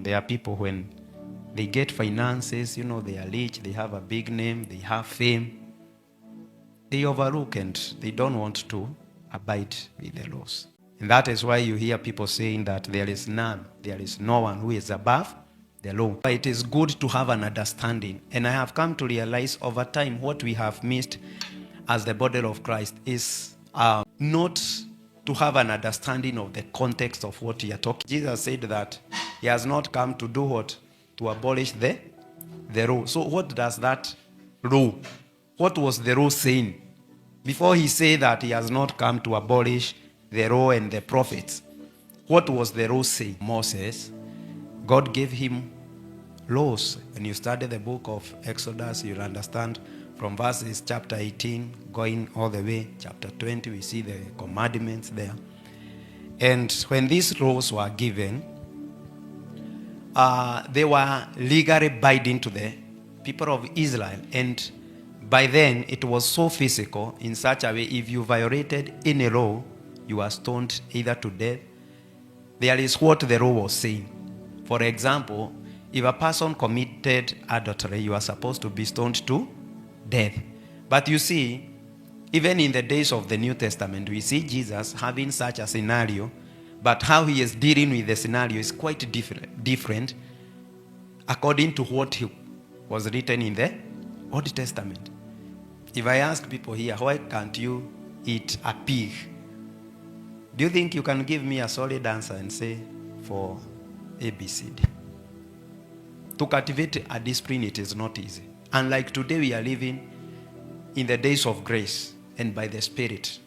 There are people when they get finances, they are rich, they have a big name, they have fame, they overlook and they don't want to abide with the laws. And that is why you hear people saying that there is no one who is above the law. But it is good to have an understanding. And I have come to realize over time what we have missed as the body of Christ is not to have an understanding of the context of what he are talking. Jesus said that he has not come to do what? To abolish the law. So what does that law? What was the law saying? Before he said that he has not come to abolish the law and the prophets, what was the law saying? Moses, God gave him laws. When you study the book of Exodus, you'll understand from verses chapter 18 going all the way chapter 20, we see the commandments there. And when these laws were given, they were legally binding to the people of Israel. And by then, it was so physical in such a way, if you violated any law, you were stoned either to death. There is what the law was saying. For example, if a person committed adultery, you are supposed to be stoned to death. But you see, even in the days of the New Testament, we see Jesus having such a scenario, but how he is dealing with the scenario is quite different according to what was written in the Old Testament. If I ask people here, why can't you eat a pig? Do you think you can give me a solid answer and say, for ABCD? To cultivate a discipline, it is not easy. Unlike today, we are living in the days of grace and by the Spirit,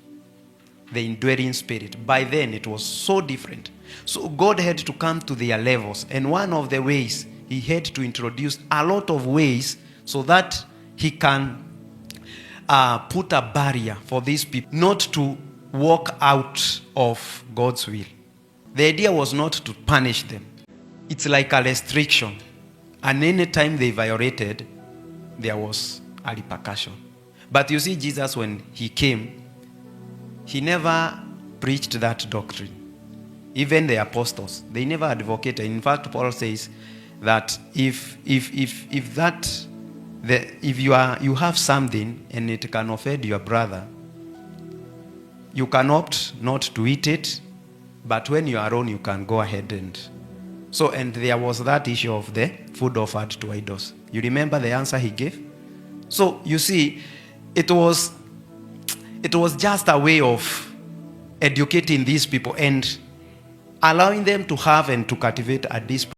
the indwelling Spirit. By then, it was so different. So God had to come to their levels. And one of the ways, he had to introduce a lot of ways so that he can put a barrier for these people not to walk out of God's will. The idea was not to punish them. It's like a restriction. And any time they violated, there was a repercussion. But you see, Jesus, when he came, he never preached that doctrine. Even the apostles, they never advocated. In fact, Paul says that if you have something and it can offend your brother, you can opt not to eat it, but when you are alone, you can go ahead and there was that issue of the food offered to idols. You remember the answer he gave? So you see, it was just a way of educating these people and allowing them to have and to cultivate a discipline.